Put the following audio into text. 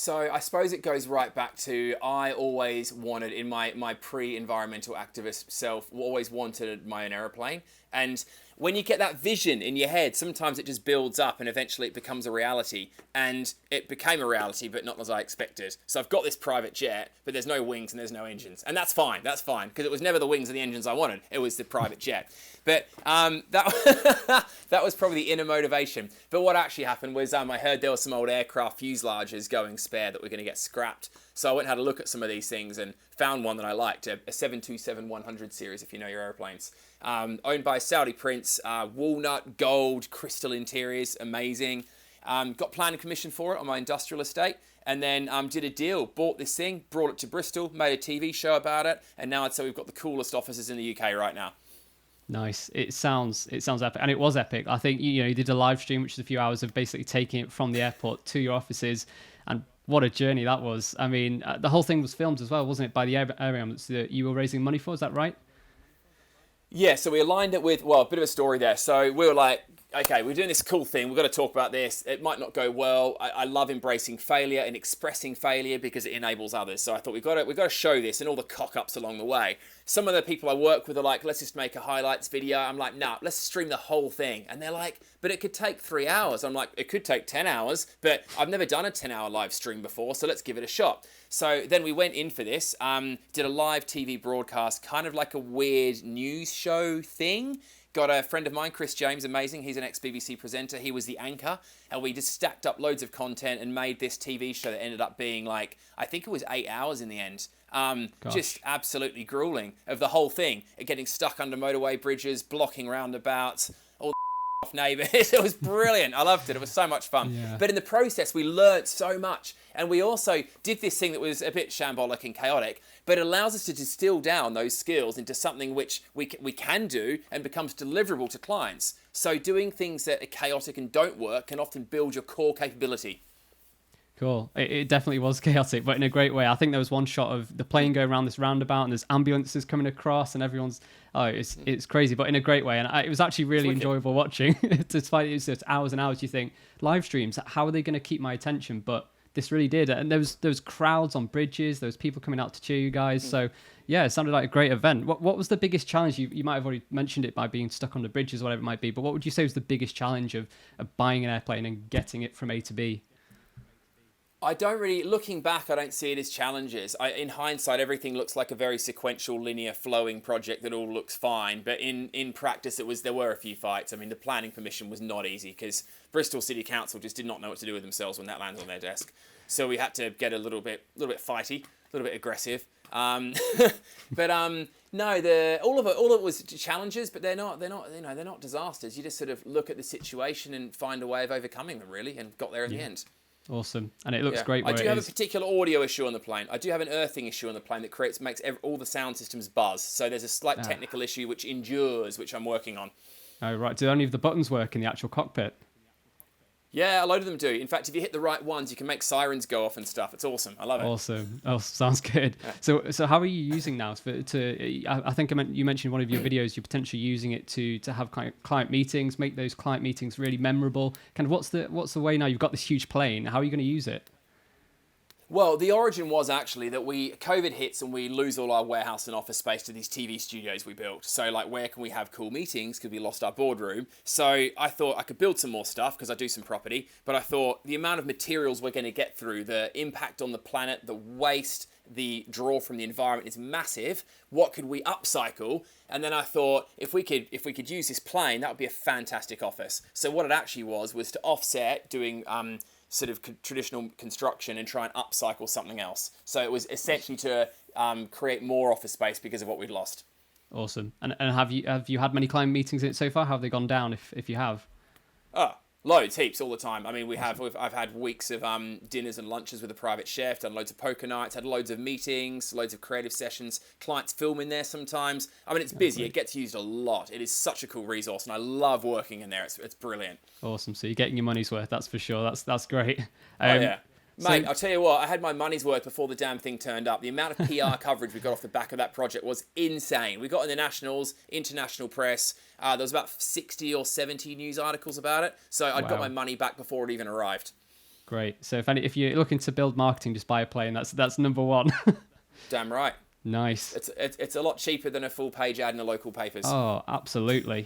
So I suppose it goes right back to I always wanted, in my pre-environmental activist self, always wanted my own aeroplane. And when you get that vision in your head, sometimes it just builds up and eventually it becomes a reality. And it became a reality, but not as I expected. So I've got this private jet, but there's no wings and there's no engines. And that's fine, because it was never the wings and the engines I wanted. It was the private jet. But that that was probably the inner motivation. But what actually happened was I heard there were some old aircraft fuselages going spare that were going to get scrapped. So I went and had a look at some of these things and found one that I liked, a 727-100 series, if you know your airplanes. Owned by a Saudi prince, walnut, gold, crystal interiors, amazing. Got planning permission for it on my industrial estate, and then did a deal, bought this thing, brought it to Bristol, made a TV show about it, and now I'd say we've got the coolest offices in the UK right now. Nice. It sounds epic, and it was epic. I think you did a live stream, which is a few hours of basically taking it from the airport to your offices, and what a journey that was. I mean, the whole thing was filmed as well, wasn't it, by the air ambulance that you were raising money for? Is that right? Yeah, so we aligned it with, well, a bit of a story there. So we were like, okay, we're doing this cool thing. We've got to talk about this. It might not go well. I love embracing failure and expressing failure because it enables others. So I thought we've got to show this and all the cock-ups along the way. Some of the people I work with are like, let's just make a highlights video. I'm like, nah, let's stream the whole thing. And they're like, but it could take 3 hours. I'm like, it could take 10 hours, but I've never done a 10-hour live stream before, so let's give it a shot. So then we went in for this, did a live TV broadcast, kind of like a weird news show thing. Got a friend of mine, Chris James, amazing. He's an ex-BBC presenter. He was the anchor. And we just stacked up loads of content and made this TV show that ended up being like, I think it was 8 hours in the end. Just absolutely grueling of the whole thing. Getting stuck under motorway bridges, blocking roundabouts, all off neighbours. It was brilliant. I loved it. It was so much fun. Yeah. But in the process, we learnt so much. And we also did this thing that was a bit shambolic and chaotic, but it allows us to distill down those skills into something which we can do and becomes deliverable to clients. So doing things that are chaotic and don't work can often build your core capability. Cool. It definitely was chaotic, but in a great way. I think there was one shot of the plane going around this roundabout and there's ambulances coming across and everyone's, it's crazy, but in a great way. And it was actually really enjoyable watching. Despite it was just hours and hours, you think, live streams, how are they going to keep my attention? But this really did. And there was crowds on bridges, there was people coming out to cheer you guys. So yeah, it sounded like a great event. What was the biggest challenge? You might have already mentioned it by being stuck on the bridges, whatever it might be, but what would you say was the biggest challenge of buying an airplane and getting it from A to B? I don't really, looking back, I don't see it as challenges. In hindsight, everything looks like a very sequential, linear, flowing project that all looks fine. But in practice, there were a few fights. I mean, the planning permission was not easy because Bristol City Council just did not know what to do with themselves when that landed on their desk. So we had to get a little bit fighty, a little bit aggressive. No, all of it was challenges, but they're not disasters. You just sort of look at the situation and find a way of overcoming them, really, and got there in the end. Awesome. And it looks great. I do have a particular audio issue on the plane. I do have an earthing issue on the plane that makes all the sound systems buzz. So there's a slight technical issue which endures, which I'm working on. Oh, right. Do any of the buttons work in the actual cockpit? Yeah, a load of them do. In fact, if you hit the right ones, you can make sirens go off and stuff. It's awesome. I love it. Awesome. Oh, sounds good. Yeah. So how are you using now? I think you mentioned one of your videos, you're potentially using it to have client meetings, make those client meetings really memorable. Kind of what's the way now? You've got this huge plane. How are you going to use it? Well, the origin was actually that COVID hits and we lose all our warehouse and office space to these TV studios we built. So like, where can we have cool meetings? Because we lost our boardroom. So I thought I could build some more stuff because I do some property. But I thought the amount of materials we're going to get through, the impact on the planet, the waste, the draw from the environment is massive. What could we upcycle? And then I thought if we could use this plane, that would be a fantastic office. So what it actually was to offset doing sort of traditional construction and try and upcycle something else. So it was essentially to create more office space because of what we'd lost. Awesome. And have you had many client meetings in it so far? How have they gone down if you have? Loads, heaps, all the time. I mean, I've had weeks of dinners and lunches with a private chef, done loads of poker nights, had loads of meetings, loads of creative sessions, clients film in there sometimes. I mean, it's busy. It gets used a lot. It is such a cool resource, and I love working in there. It's brilliant. Awesome. So you're getting your money's worth, that's for sure. That's great. Yeah. Mate, I'll tell you what, I had my money's worth before the damn thing turned up. The amount of PR coverage we got off the back of that project was insane. We got in the nationals, international press. There was about 60 or 70 news articles about it. So I'd got my money back before it even arrived. Great. So if you're looking to build marketing, just buy a plane. That's number one. Damn right. Nice. It's a lot cheaper than a full page ad in the local papers. Oh, absolutely.